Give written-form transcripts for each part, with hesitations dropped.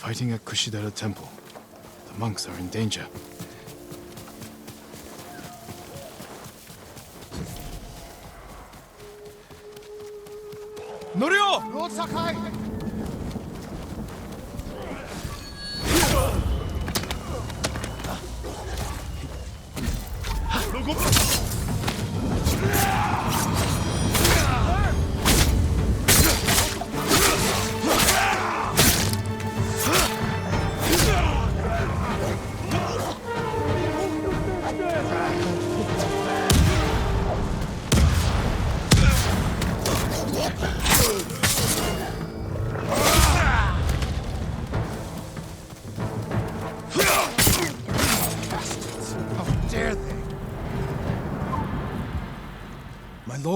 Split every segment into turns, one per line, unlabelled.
fighting at Kushidera Temple. The monks are in danger. Norio!
Lord Sakai!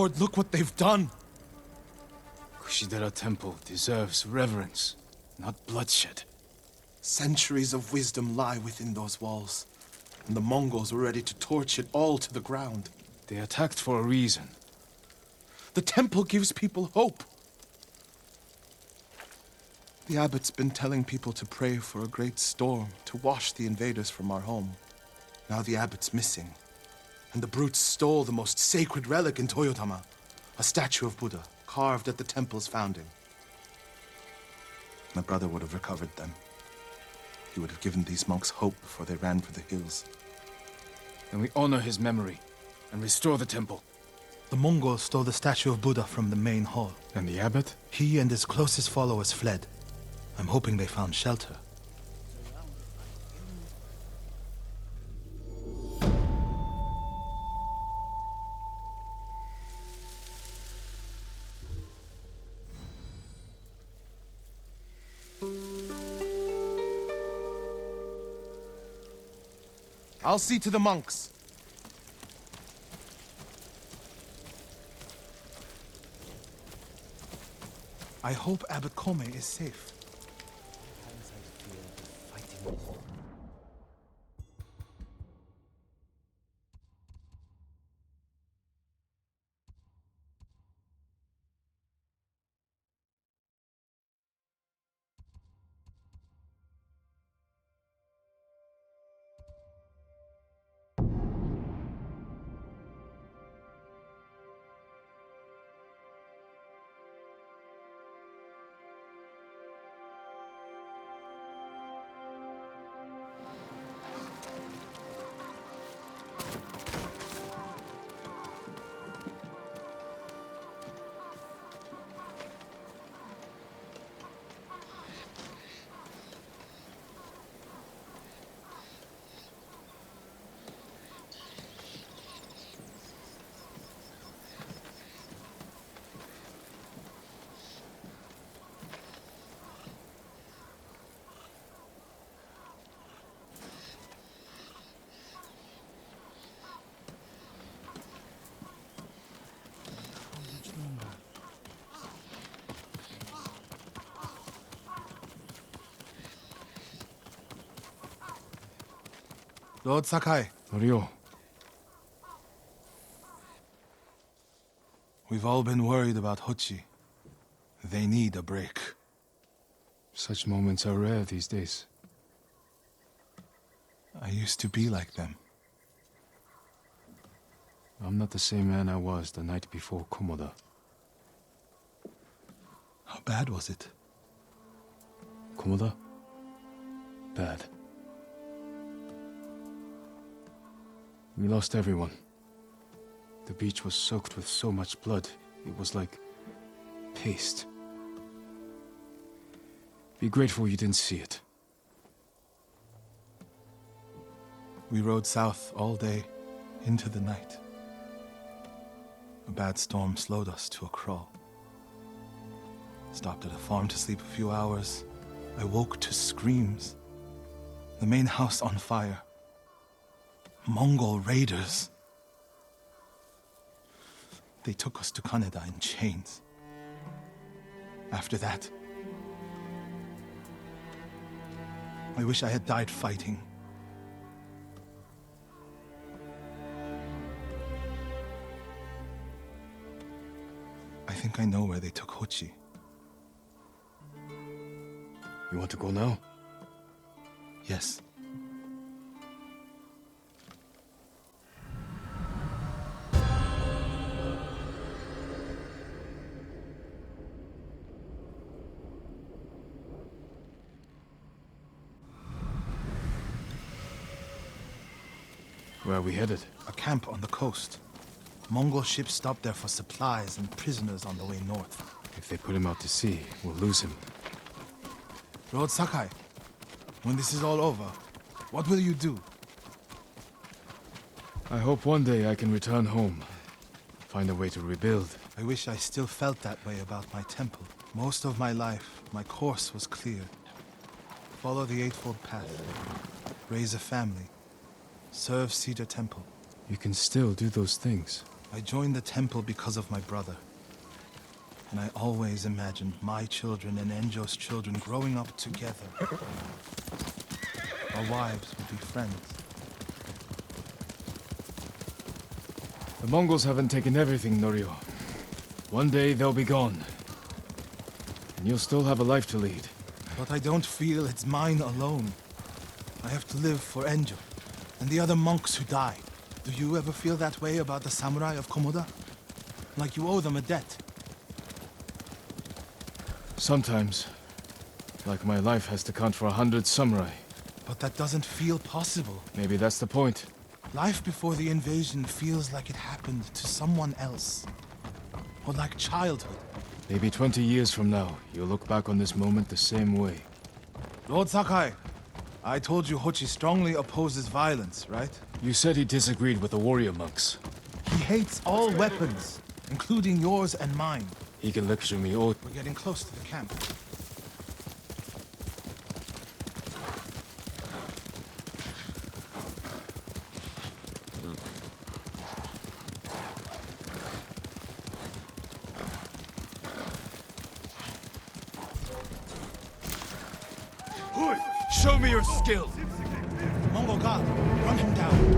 Lord, look what they've done!
Kushidera Temple deserves reverence, not bloodshed.
Centuries of wisdom lie within those walls, and the Mongols were ready to torch it all to the ground.
They attacked for a reason.
The temple gives people hope. The abbot's been telling people to pray for a great storm to wash the invaders from our home. Now the abbot's missing. And the brutes stole the most sacred relic in Toyotama, a statue of Buddha carved at the temple's founding. My brother would have recovered them. He would have given these monks hope before they ran for the hills.
Then we honor his memory and restore the temple.
The Mongols stole the statue of Buddha from the main hall.
And the abbot?
He and his closest followers fled. I'm hoping they found shelter.
I'll see to the monks.
I hope Abbot Kome is safe.
Lord Sakai,
Norio,
we've all been worried about Hochi. They need a break.
such moments are rare these days.
I used to be like them.
I'm not the same man I was the night before Komoda.
How bad was it?
Komoda? Bad. We lost everyone. The beach was soaked with so much blood, it was like paste. Be grateful you didn't see it.
We rode south all day, into the night. A bad storm slowed us to a crawl. Stopped at a farm to sleep a few hours. I woke to screams. The main house on fire. Mongol raiders. They took us to Kaneda in chains. After that, I wish I had died fighting. I think I know where they took Hochi.
You want to go now?
Yes.
Where are we headed?
A camp on the coast. Mongol ships stopped there for supplies and prisoners on the way north.
If they put him out to sea, we'll lose him.
Lord Sakai, when this is all over, what will you do?
I hope one day I can return home. Find a way to rebuild.
I wish I still felt that way about my temple. Most of my life, my course was clear. Follow the Eightfold Path. Raise a family. Serve Cedar Temple.
You can still do those things.
I joined the temple because of my brother. And I always imagined my children and Enjo's children growing up together. Our wives would be friends.
The Mongols haven't taken everything, Norio. One day they'll be gone. And you'll still have a life to lead.
But I don't feel it's mine alone. I have to live for Enjo and the other monks who died. Do you ever feel that way about the samurai of Komoda? Like you owe them a debt?
Sometimes. Like my life has to count for 100 samurai.
But that doesn't feel possible.
Maybe that's the point.
Life before the invasion feels like it happened to someone else. Or like childhood.
Maybe 20 years from now, you'll look back on this moment the same way.
Lord Sakai, I told you Hochi strongly opposes violence, right?
You said he disagreed with the warrior monks.
He hates all weapons, including yours and mine.
He can lecture me all...
We're getting close to the camp.
Show me your skill!
Mongol guard, run him down.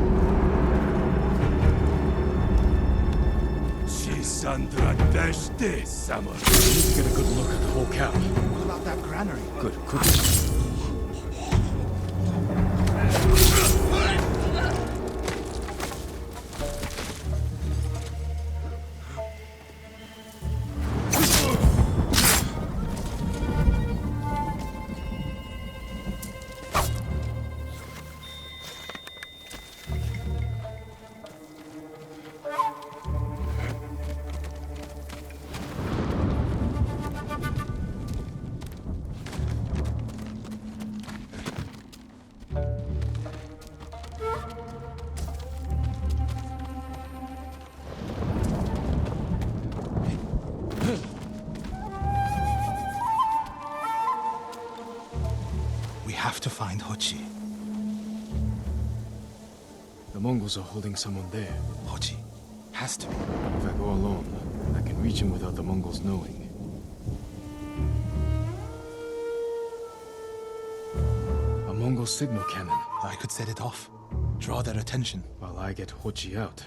Sandra Deshte, Samurai.
We need to get a good look at the whole camp.
What about that granary?
Good, good.
We have to find Hochi.
The Mongols are holding someone there.
Hochi. Has to be.
If I go alone, I can reach him without the Mongols knowing. A Mongol signal cannon,
I could set it off. Draw their attention.
while I get Hochi out.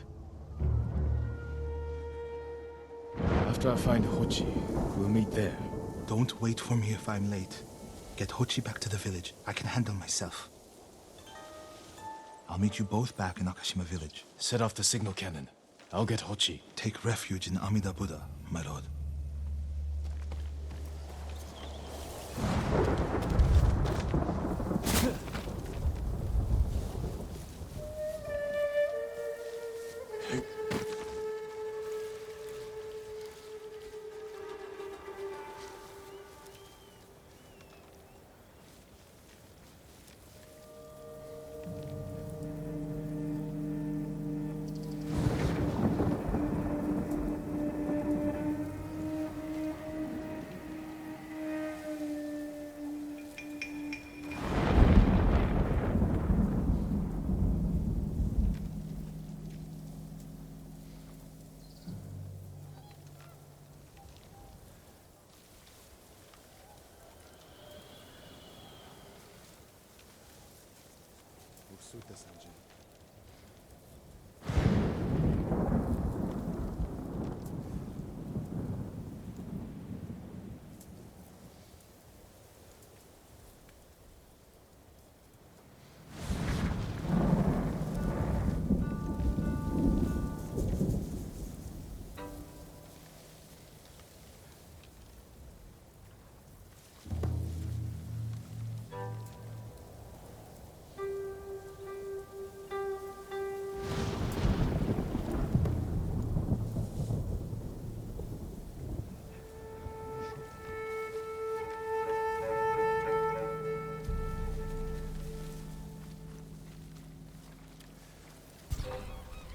After I find Hochi, we'll meet there.
Don't wait for me if I'm late. Get Hochi back to the village. I can handle myself. I'll meet you both back in Akashima village.
Set off the signal cannon. I'll get Hochi.
Take refuge in Amida Buddha, my lord.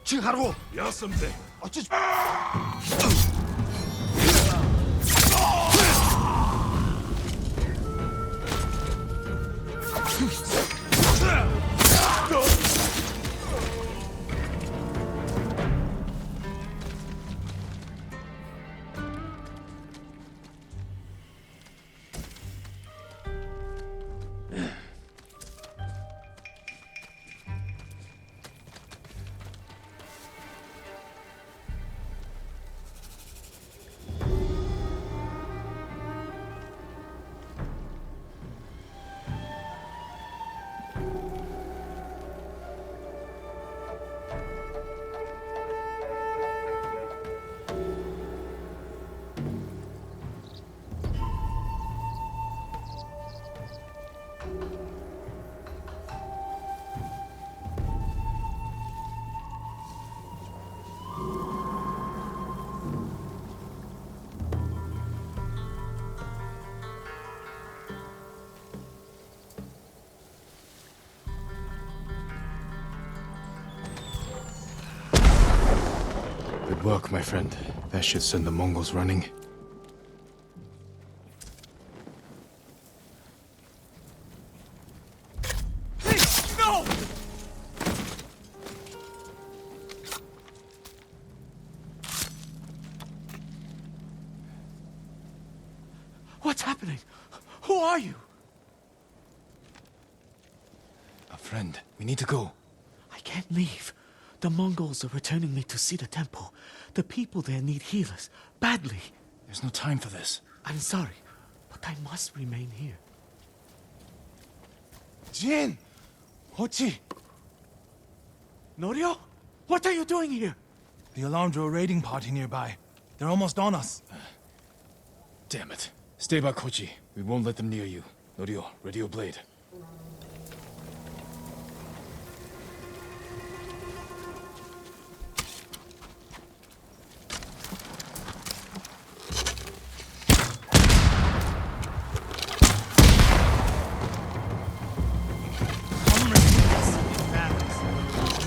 지하로.
야섬대.
어찌?
Good work, my friend. That should send the Mongols running.
No!
What's happening? Who are you?
A friend. We need to go.
I can't leave. The Mongols are returning me to see the temple. The people there need healers, badly.
There's no time for this.
I'm sorry, but I must remain here.
Jin, Hochi.
Norio? What are you doing here?
The alarm drew a raiding party nearby. They're almost on us.
Damn it. Stay back, Kochi. We won't let them near you. Norio, ready your blade.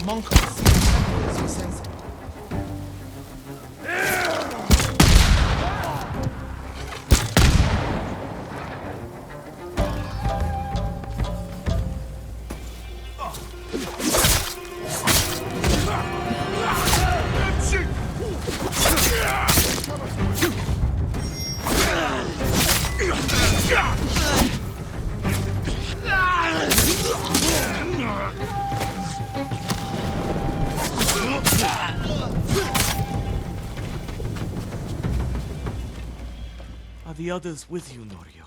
Mongols. As we sense it.
Are the others with you, Norio?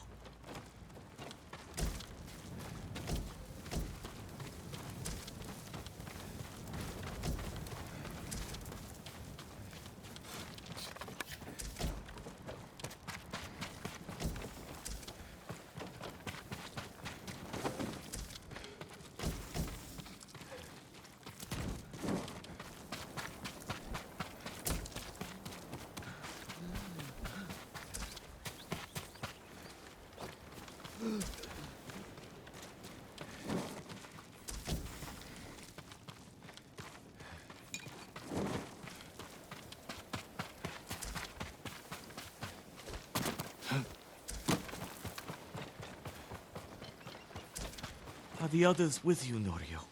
Are the others with you, Norio?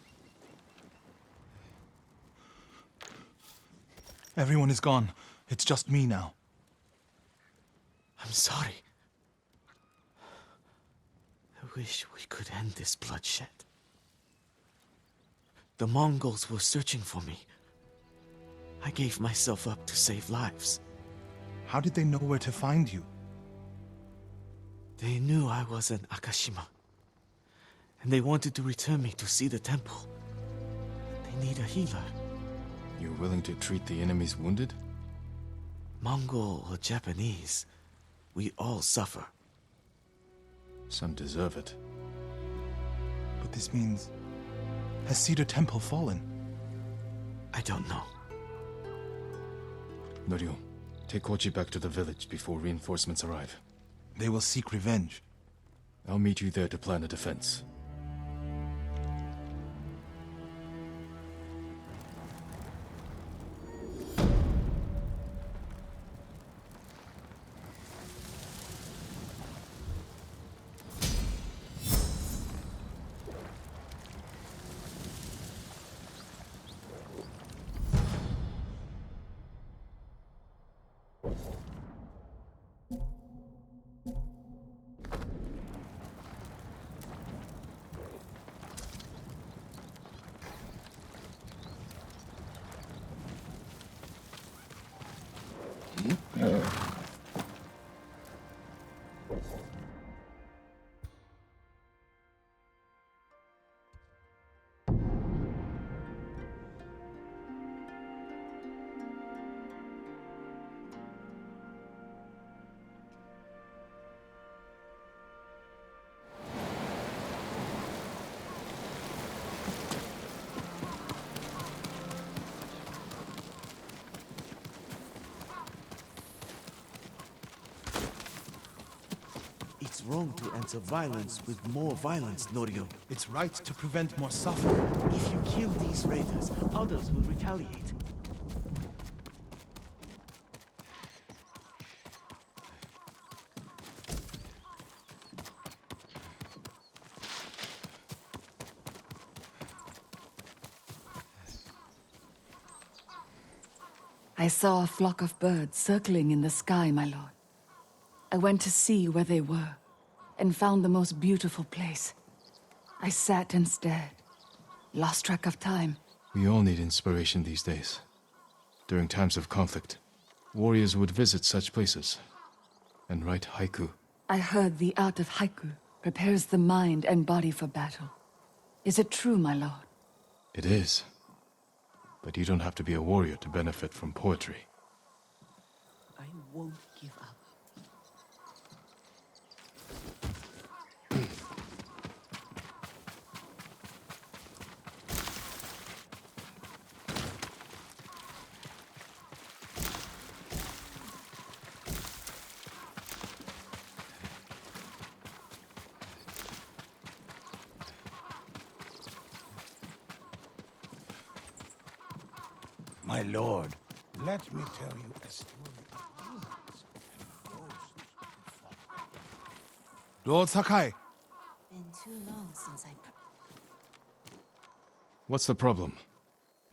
Everyone is gone. It's just me now.
I'm sorry. I wish we could end this bloodshed. The Mongols were searching for me. I gave myself up to save lives.
How did they know where to find you?
They knew I was in Akashima. And they wanted to return me to see the temple. They need a healer.
You're willing to treat the enemy's wounded?
Mongol or Japanese, we all suffer.
Some deserve it.
But this means... Has Cedar Temple fallen?
I don't know.
Norio, take Kochi back to the village before reinforcements arrive.
They will seek revenge.
I'll meet you there to plan a defense.
wrong to answer violence with more violence, Norio.
It's right to prevent more suffering.
If you kill these raiders, others will retaliate.
I saw a flock of birds circling in the sky, my lord. I went to see where they were, and found the most beautiful place. I sat and stared, lost track of time.
We all need inspiration these days. During times of conflict, warriors would visit such places and write haiku.
I heard the art of haiku prepares the mind and body for battle. Is it true, my lord?
It is. But you don't have to be a warrior to benefit from poetry.
I won't give up.
My lord, let me tell you a story of demons and ghosts who fought.
Lord Sakai,
Been too long since I...
What's the problem?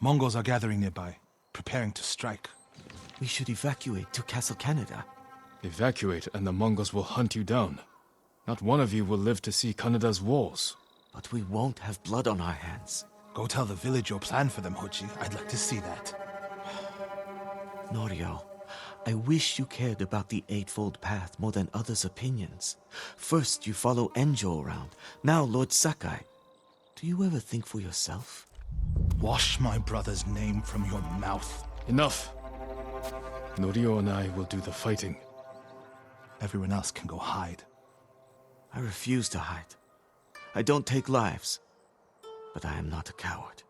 Mongols are gathering nearby, preparing to strike.
We should evacuate to Castle Canada.
Evacuate and the Mongols will hunt you down. Not one of you will live to see Kanada's walls.
But we won't have blood on our hands.
Go tell the village your plan for them, Hochi. I'd like to see that.
Norio, I wish you cared about the Eightfold Path more than others' opinions. First you follow Enjo around, now Lord Sakai. Do you ever think for yourself?
Wash my brother's name from your mouth.
Enough! Norio and I will do the fighting.
Everyone else can go hide.
I refuse to hide. I don't take lives, but I am not a coward.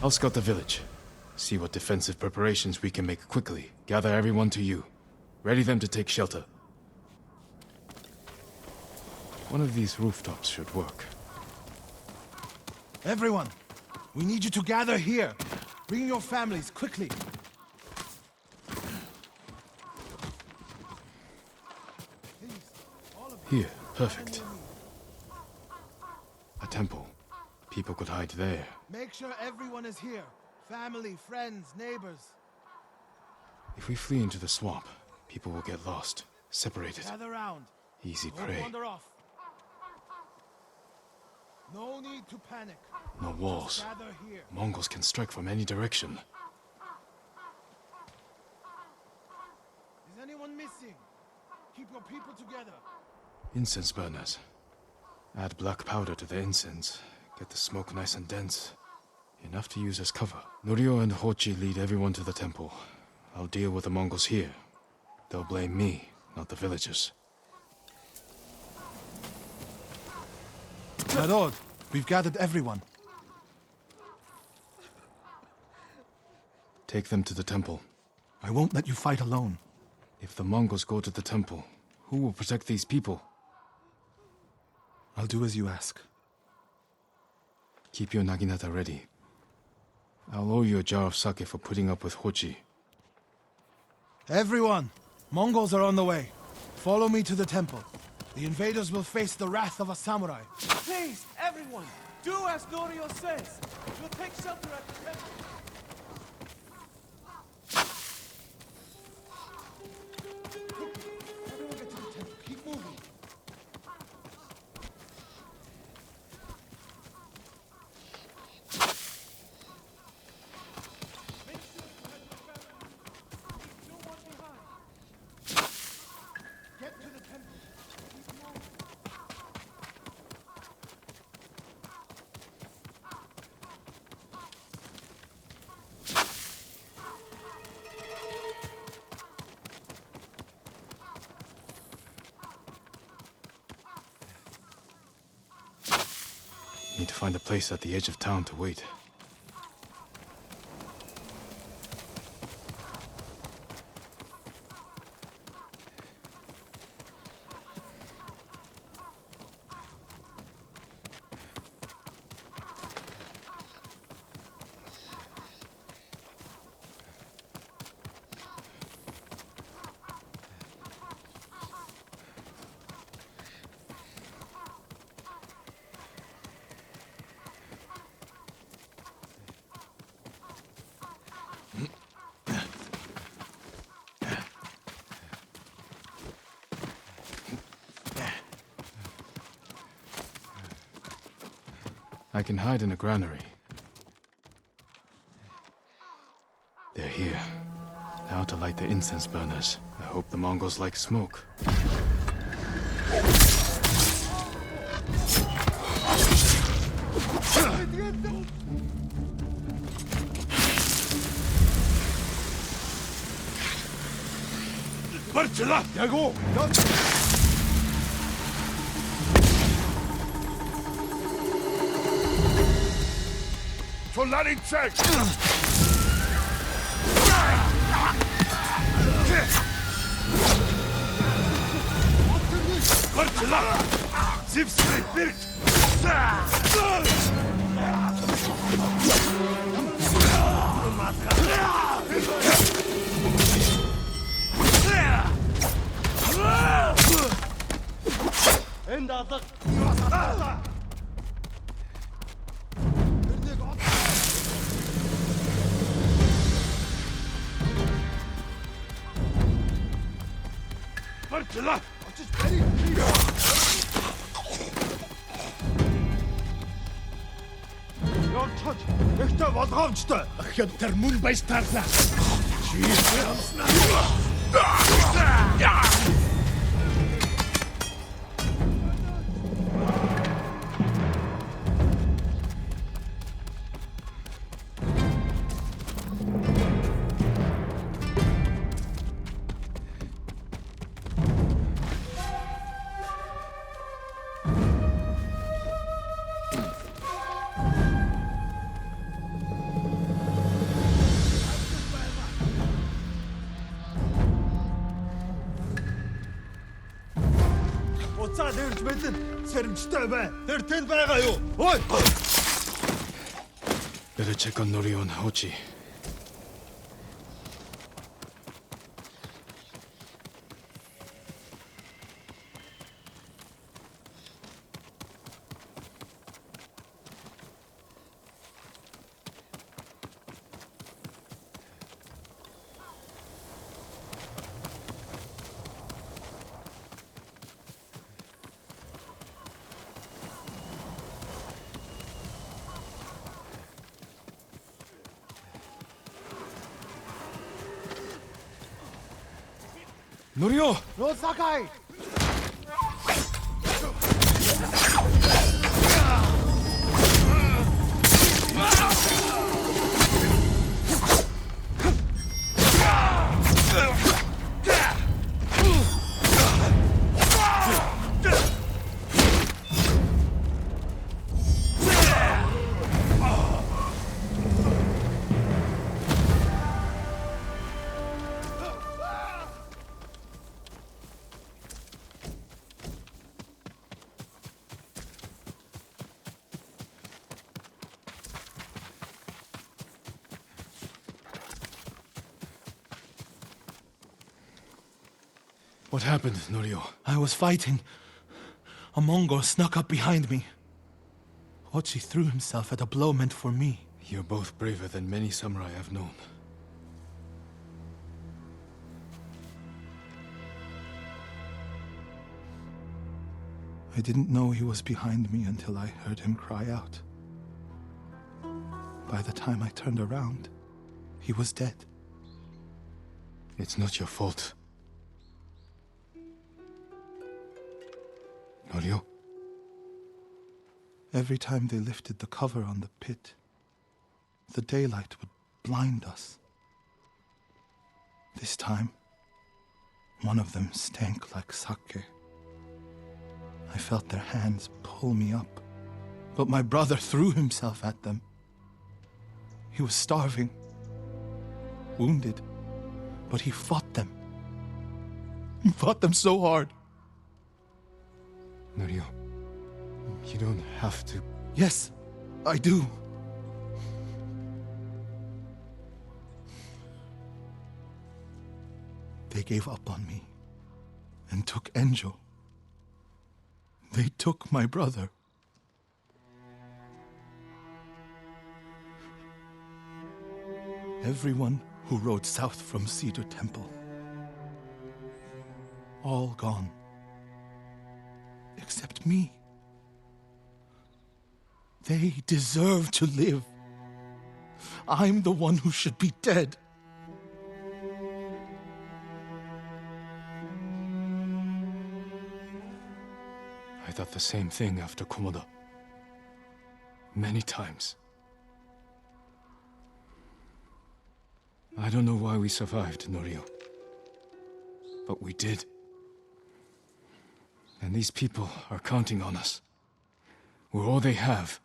I'll scout the village. See what defensive preparations we can make quickly. Gather everyone to you. Ready them to take shelter. One of these rooftops should work.
Everyone, we need you to gather here. Bring your families, quickly.
Here, perfect. A temple. People could hide there.
Make sure everyone is here. Family, friends, neighbors.
If we flee into the swamp, people will get lost, separated.
Gather round.
Easy
Don't
prey.
wander off. No need to panic.
No walls.
Gather here.
Mongols can strike from any direction.
Is anyone missing? Keep your people together.
Incense burners. Add black powder to the incense. Get the smoke nice and dense. Enough to use as cover. Norio and Hochi lead everyone to the temple. I'll deal with the Mongols here. They'll blame me, not the villagers.
My lord, we've gathered everyone.
Take them to the temple.
I won't let you fight alone.
If the Mongols go to the temple, who will protect these people?
I'll do as you ask.
Keep your naginata ready. I'll owe you a jar of sake for putting up with Hochi.
Everyone, Mongols are on the way. Follow me to the temple. The invaders will face the wrath of a samurai.
Please, everyone, do as Norio says. We'll take shelter at the temple.
Everyone get to the temple. Keep moving. Get to the temple. Keep moving.
Need to find a place at the edge of town to wait. I can hide in a granary. They're here. Now to light the incense burners. I hope the Mongols like smoke.
Уцаа дэрж мэдэн сэрэмжтэй бай. Тэр тэнд байгаа юу? Ой!
Better check on Norio and Hochi. Norio!
Lord Sakai!
What happened, Norio?
I was fighting. A Mongol snuck up behind me. Hochi threw himself at a blow meant for me.
You're both braver than many samurai I've known.
I didn't know he was behind me until I heard him cry out. By the time I turned around, he was dead.
It's not your fault. Norio?
Every time they lifted the cover on the pit, the daylight would blind us. This time, one of them stank like sake. I felt their hands pull me up, But my brother threw himself at them. He was starving, wounded, but he fought them. He fought them so hard.
Norio, you don't have to.
Yes, I do. They gave up on me and took Enjo. They took my brother. Everyone who rode south from Cedar Temple. All gone. Except me. They deserve to live. I'm the one who should be dead.
I thought the same thing after Komoda. Many times. I don't know why we survived, Norio. But we did. And these people are counting on us. We're all they have.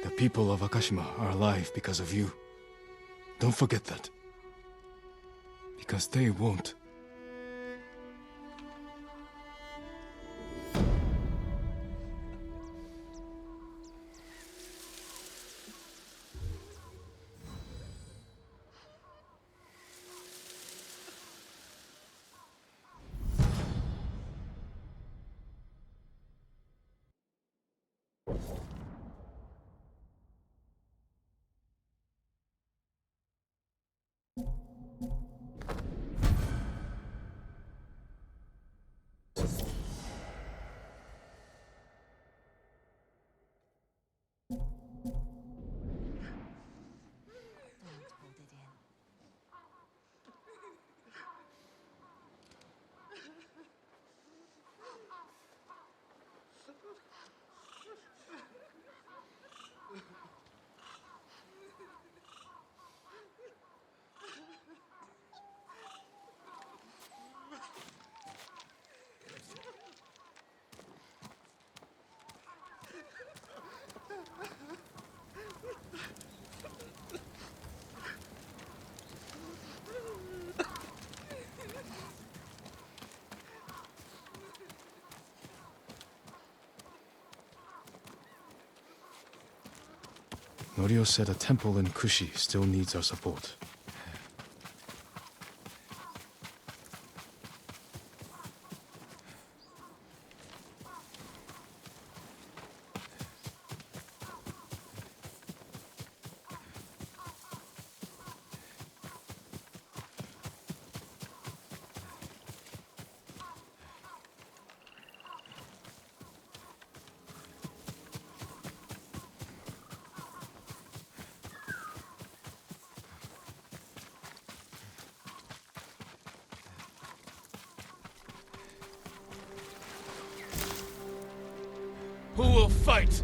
The people of Akashima are alive because of you. Don't forget that. Because they won't.
Don't hold it in.
Norio said a temple in Kushi still needs our support.
Who will fight?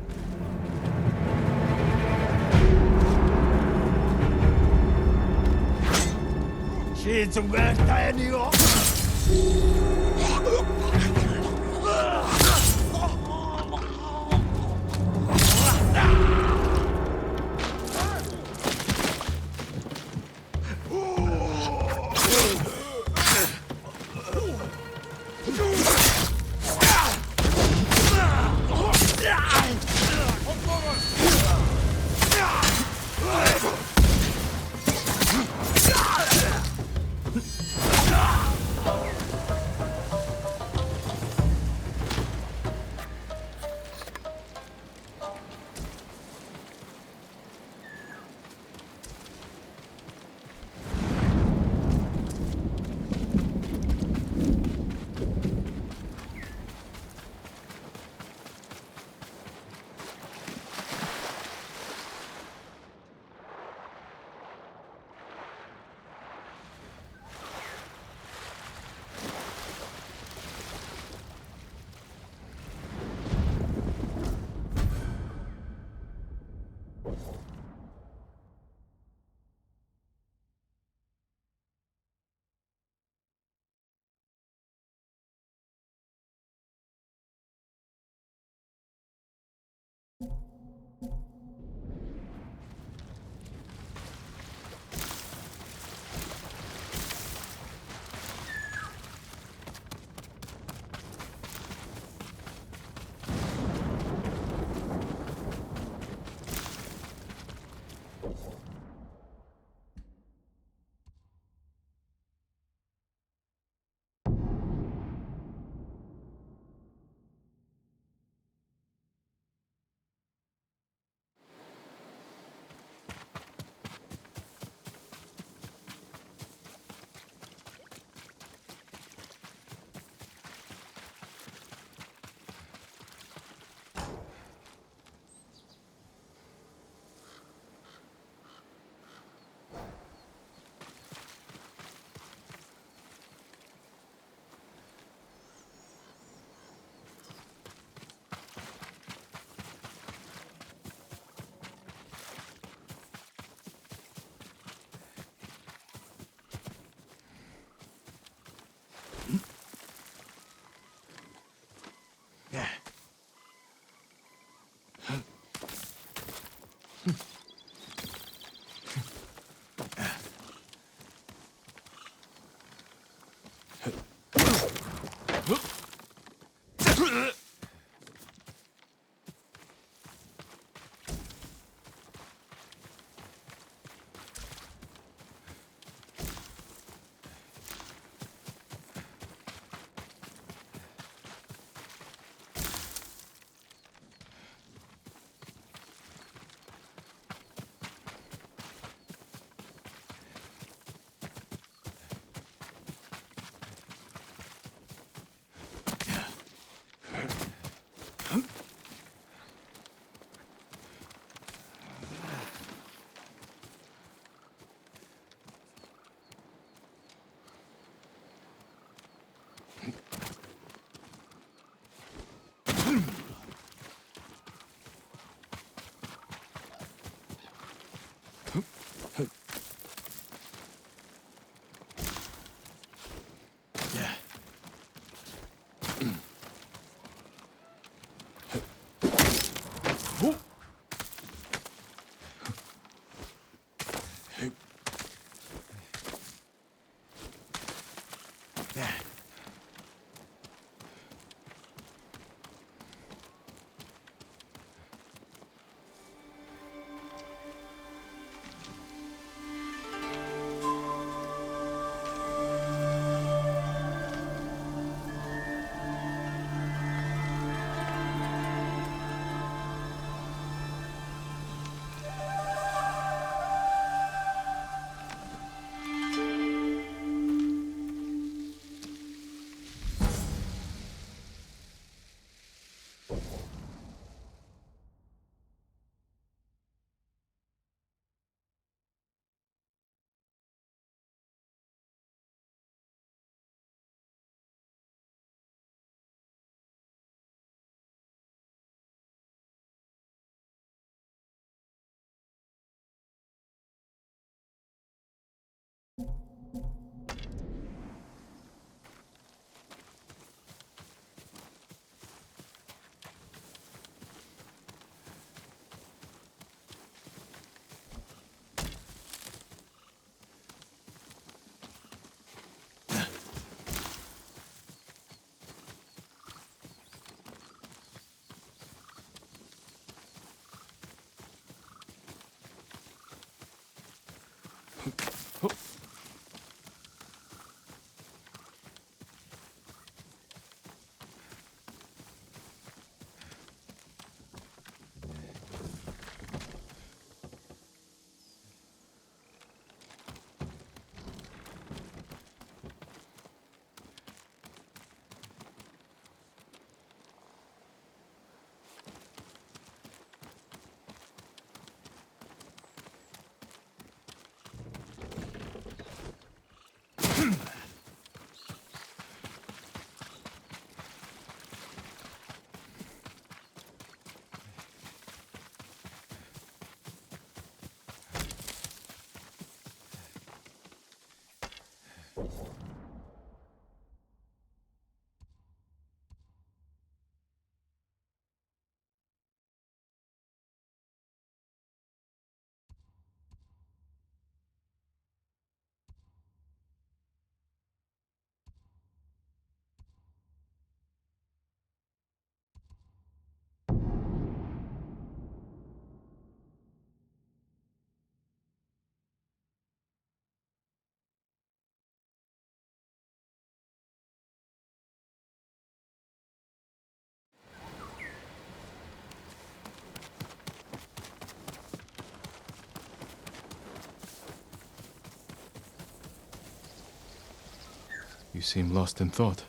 You seem lost in thought.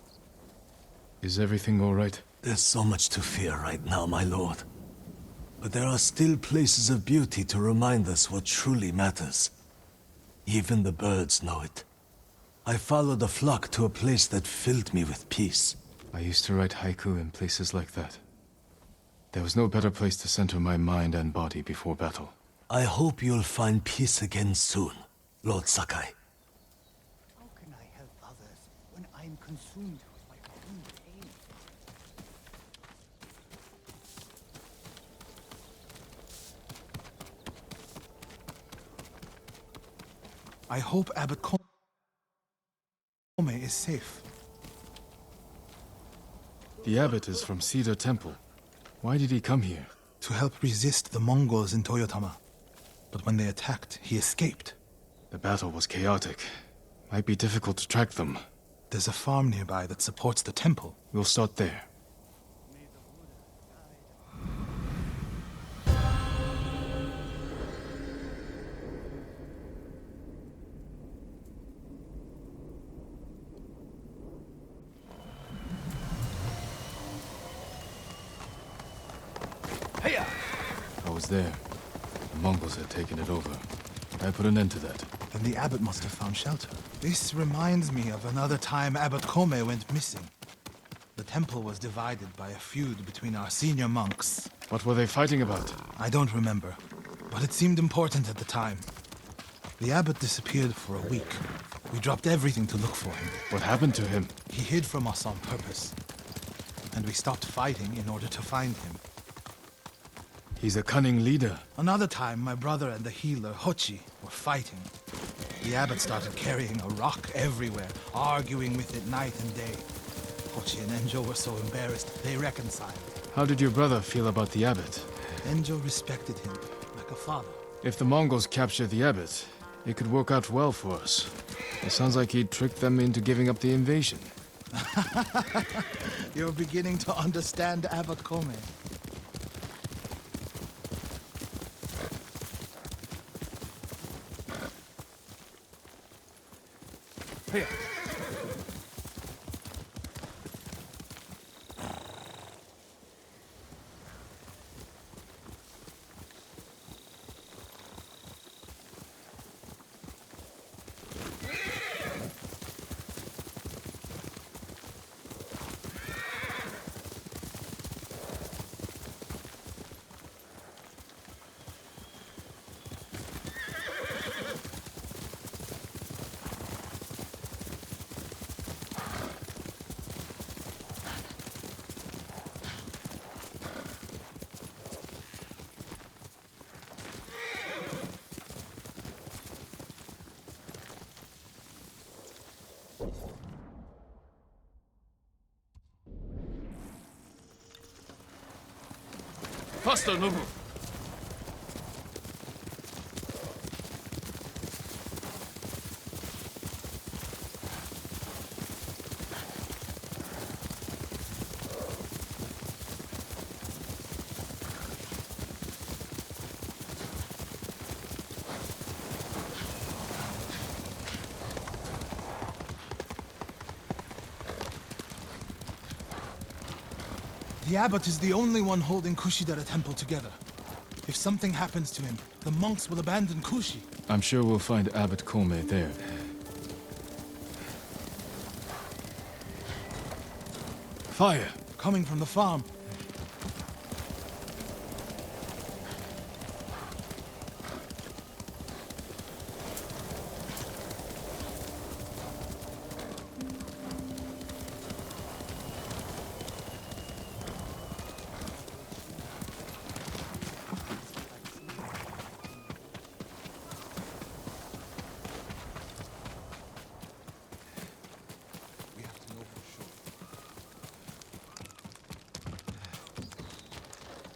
Is everything all right?
There's so much to fear right now, my lord. But there are still places of beauty to remind us what truly matters. Even the birds know it. I followed a flock to a place that filled me with peace.
I used to write haiku in places like that. There was no better place to center my mind and body before battle.
I hope you'll find peace again soon, Lord Sakai.
How can I help others when I'm consumed with my own pain?
I hope Abbot Ome is safe.
The abbot is from Cedar Temple. Why did he come here?
To help resist the Mongols in Toyotama. But when they attacked, he escaped.
The battle was chaotic. Might be difficult to track them.
There's a farm nearby that supports the temple.
We'll start there. I was there. The Mongols had taken it over. I put an end to that.
Then the abbot must have found shelter. This reminds me of another time Abbot Kome went missing. The temple was divided by a feud between our senior monks.
What were they fighting about?
I don't remember, but it seemed important at the time. The abbot disappeared for a week. We dropped everything to look for him.
What happened to him?
He hid from us on purpose. And we stopped fighting in order to find him.
He's a cunning leader.
Another time, my brother and the healer, Hochi, were fighting. The abbot started carrying a rock everywhere, arguing with it night and day. Hochi and Enjo were so embarrassed, they reconciled.
How did your brother feel about the abbot?
Enjo respected him, like a father.
If the Mongols capture the abbot, it could work out well for us. It sounds like he tricked them into giving up the invasion.
You're beginning to understand Abbot Kome.
Faster, Nobu!
The abbot is the only one holding Kushidara Temple together. If something happens to him, the monks will abandon Kushi.
I'm sure we'll find Abbot Kome there. Fire!
Coming from the farm.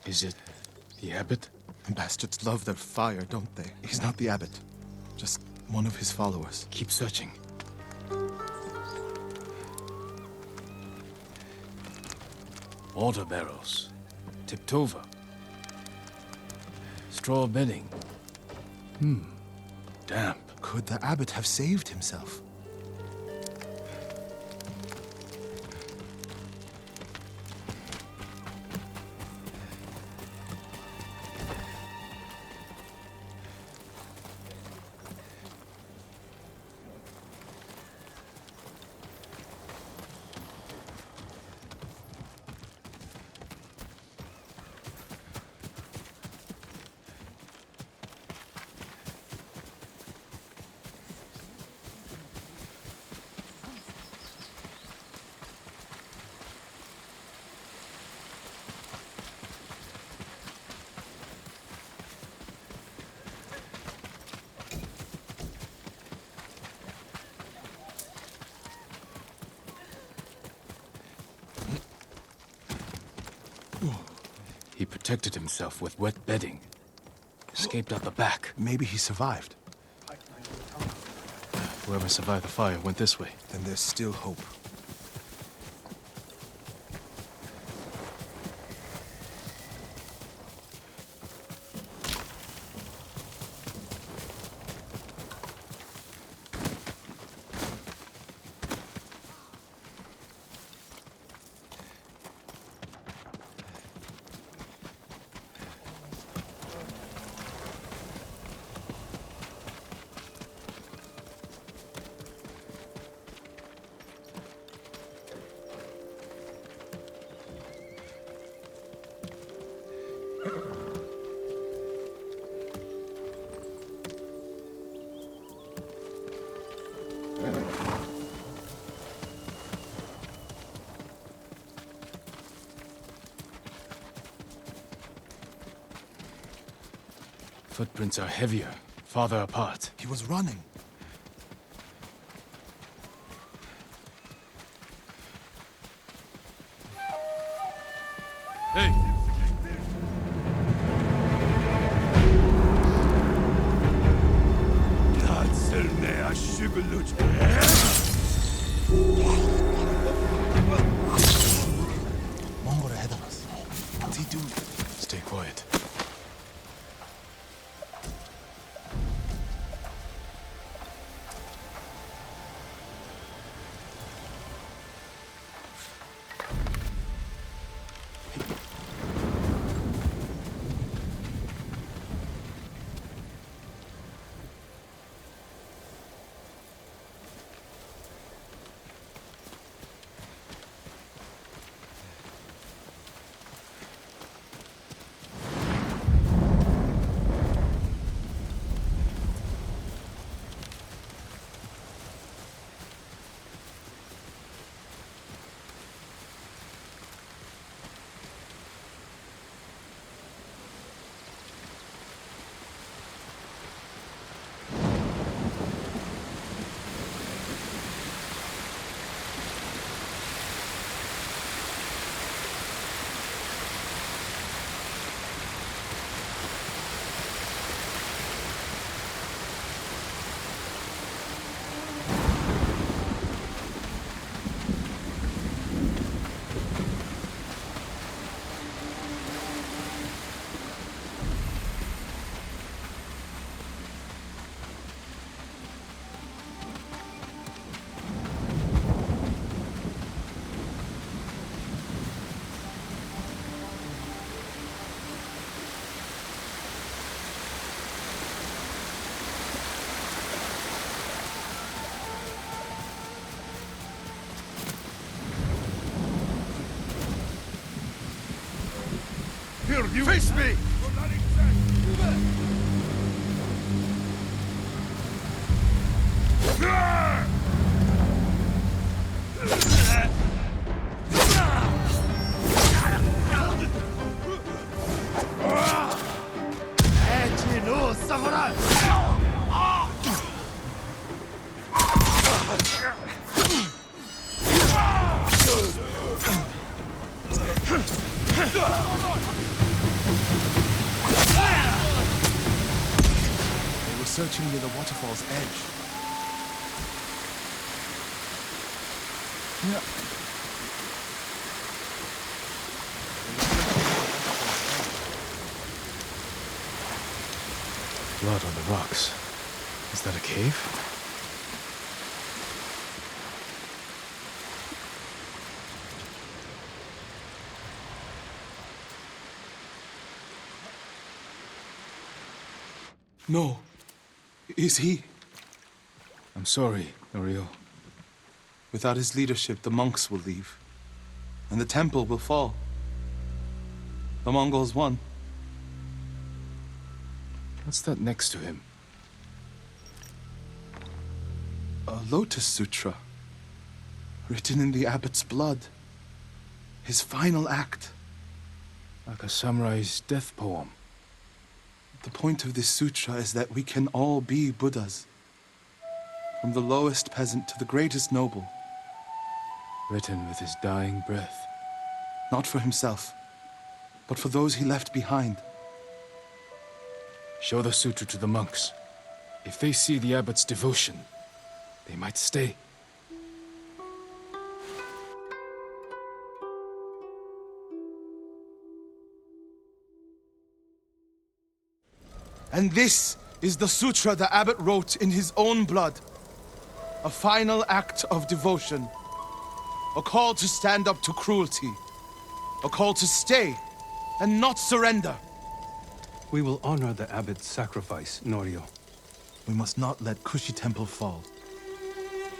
Is it the abbot?
The bastards love their fire, don't they? He's not the abbot. Just one of his followers.
Keep searching. Water barrels. Tipped over. Straw bedding. Damp.
Could the abbot have saved himself?
He protected himself with wet bedding. Escaped out the back.
Maybe he survived.
Whoever survived the fire went this way.
Then there's still hope.
Footprints are heavier, farther apart.
He was running.
Hey!
Mongol ahead of us. What's he doing?
Stay quiet.
Face me!
They were searching near the waterfall's edge.
Blood on the rocks. Is that a cave?
No. Is he?
I'm sorry, Norio.
Without his leadership, the monks will leave. And the temple will fall. The Mongols won.
What's that next to him?
A Lotus Sutra. Written in the abbot's blood. His final act.
Like a samurai's death poem.
The point of this sutra is that we can all be Buddhas. From the lowest peasant to the greatest noble.
Written with his dying breath.
Not for himself, but for those he left behind.
Show the sutra to the monks. If they see the abbot's devotion, they might stay.
And this is the sutra the abbot wrote in his own blood. A final act of devotion. A call to stand up to cruelty. A call to stay and not surrender.
We will honor the abbot's sacrifice, Norio.
We must not let Kushi Temple fall.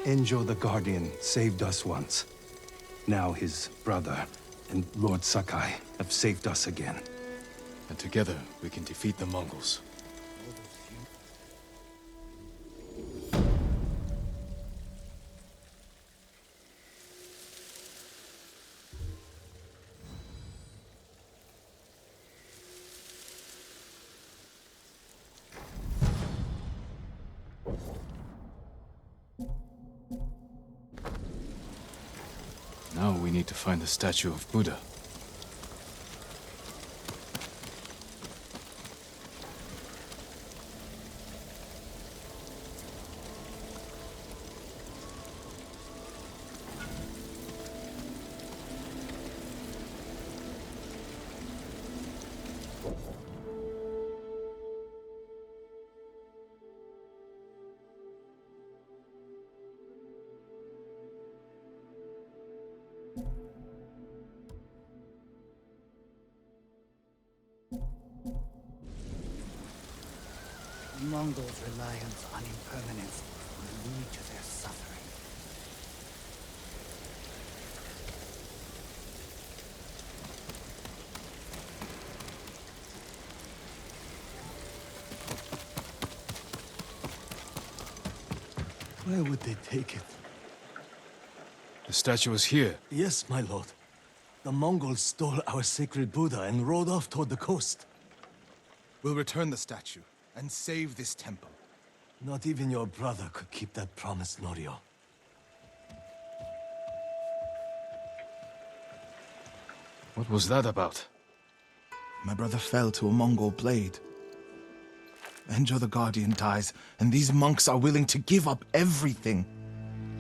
Enjo the Guardian saved us once. Now his brother and Lord Sakai have saved us again.
And together we can defeat the Mongols. Now we need to find the statue of Buddha.
The Mongols' reliance on impermanence will lead to their suffering.
Where would they take it?
The statue is here.
Yes, my lord. The Mongols stole our sacred Buddha and rode off toward the coast.
We'll return the statue and save this temple.
Not even your brother could keep that promise, Norio.
What was that about?
My brother fell to a Mongol blade. Enjo the Guardian dies, and these monks are willing to give up everything.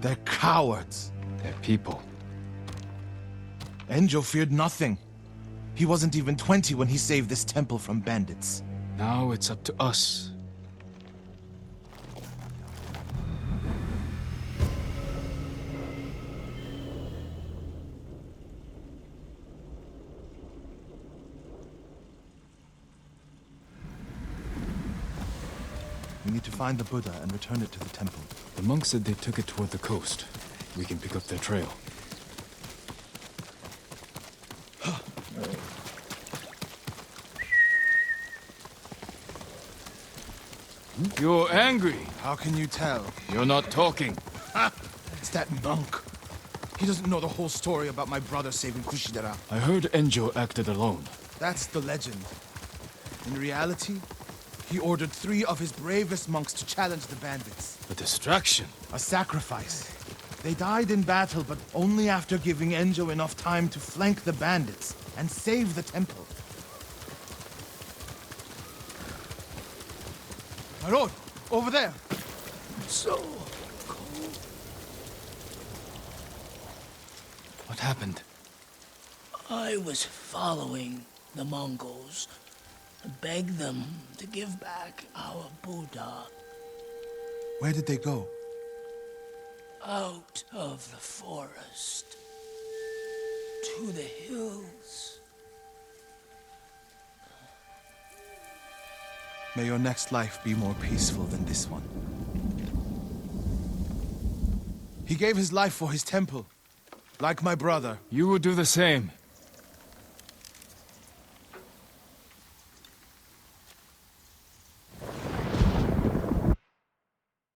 They're cowards.
They're people.
Enjo feared nothing. He wasn't even 20 when he saved this temple from bandits.
Now it's up to us.
We need to find the Buddha and return it to the temple.
The monks said they took it toward the coast. We can pick up their trail. You're angry.
How can you tell?
You're not talking.
It's that monk. He doesn't know the whole story about my brother saving Kushidera.
I heard Enjo acted alone.
That's the legend. In reality, he ordered 3 of his bravest monks to challenge the bandits.
A distraction.
A sacrifice. They died in battle, but only after giving Enjo enough time to flank the bandits and save the temple. My lord, over there.
So
What happened?
I was following the Mongols to beg them to give back our Buddha.
Where did they go?
Out of the forest. To the hills.
May your next life be more peaceful than this one. He gave his life for his temple, like my brother.
You would do the same.